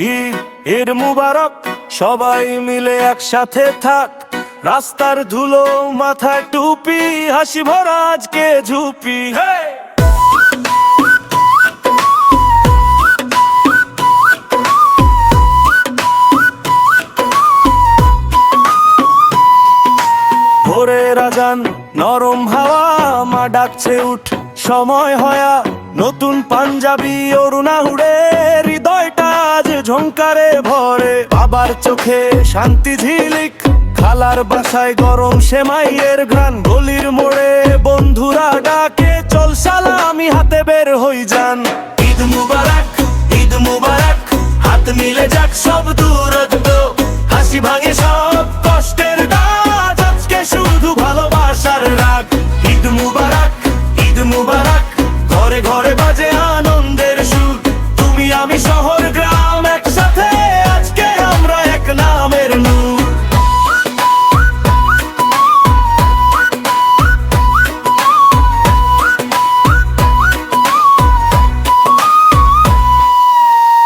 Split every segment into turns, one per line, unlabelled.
ঈদ মুবারক, সবাই মিলে একসাথে থাক। রাস্তার ধুলো মাথায় টুপি, হাসি ভরা আজকে ঝুপি। ভোরের আজান, নরম হাওয়া, মা ডাকছে উঠ, সময় হয়া। নতুন পাঞ্জাবি ওড়না উড়ে, হৃদয়টা আজ ঝংকারে ভরে। বাবার চোখে শান্তি ঝিলিক, খালার বাসায় গরম সেমাইয়ের ঘ্রাণ। গলির মোড়ে বন্ধুরা ডাকে, চল শালা আমি হাতে বের হই যান। ঈদ মুবারক, ঈদ মুবারক, হাত মিলে যাক সব দূরত্ব। হাসি ভাঙে সব কষ্টের দাগ, আজকে শুধু ভালোবাসার রাগ। ঈদ মুবারক, ঈদ মুবারক, ঘরে ঘরে বাজে আনন্দের সুর। তুমি আমি শহর গ্রাম একসাথে, আজকে আমরা এক নামের নূর।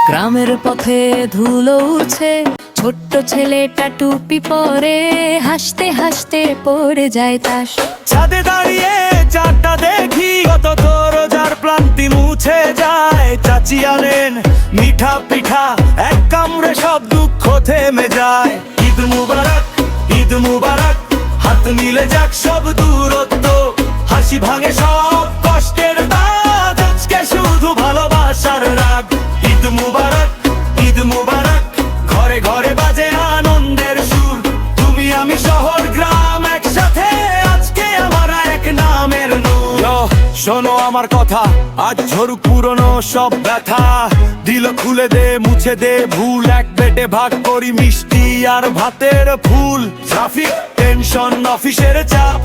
গ্রামের পথে ধুলো উড়ছে, ছোট্ট ছেলেটা টুপি পরে, হাসতে হাসতে পড়ে যায় তাস।
ছাদে দাঁড়িয়ে চারটা দেখি, কত তোর যার ক্লান্তি মুছে যায়। চাচি আনেন মিঠা পিঠা, এক কামড়ে সব দুঃখ থেমে যায়। ঈদ মুবারক, ঈদ মুবারক, হাত মিলে যাক সব দূরত্ব। হাসি ভাঙে সব কষ্টের দাগ, আজকে শুধু ভালোবাসার রাগ। ঈদ মুবারক, ঈদ মুবারক, ঘরে ঘরে বাজে আনন্দের সুর। তুমি আমি শহর গ্রাম একসাথে, আজকে আমরা এক নামের নূর। শোনো আমার কথা, আজ ঝরুক পুরনো সব ব্যথা। দিল খুলে দে, মুছে দে ভুল, এক পেটে ভাগ করি মিষ্টি আর ভাতের ফুল। ট্রাফিক টেনশন, অফিসের চাপ,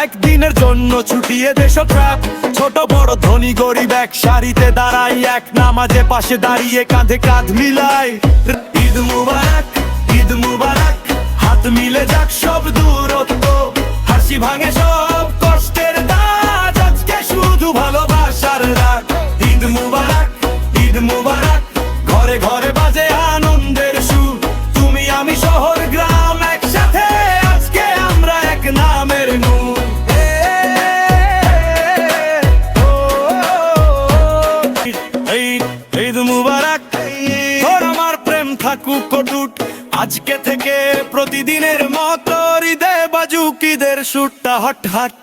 একদিনের জন্য ছুটিয়ে দেশ ট্রাপ। ছোট বড় ধনী গরিব এক সারিতে দাঁড়াই, এক নামাজে পাশে দাঁড়িয়ে কাঁধে কাঁধ মিলাই। ঈদ মুবারক, ঈদ মুবারক, হাত মিলে যাক সব দূরত্ব। হাসি ভাঙে সব কষ্টের দাগ, আজকে শুধু ভালোবাসার রাগ। ঈদ মুবারক, ঈদ মুবারক, ঘরে ঘরে বাজে আনন্দের সুর। তুমি আমি শহর গ্রাম একসাথে, আজকে আমরা এক নামের নূর। ঈদ মুবারক, তোর আমার প্রেম থাকুক অটুট। আজকে থেকে প্রতিদিনের মতো হৃদয়ে বাজুক ঈদের সুরটা হঠাৎ।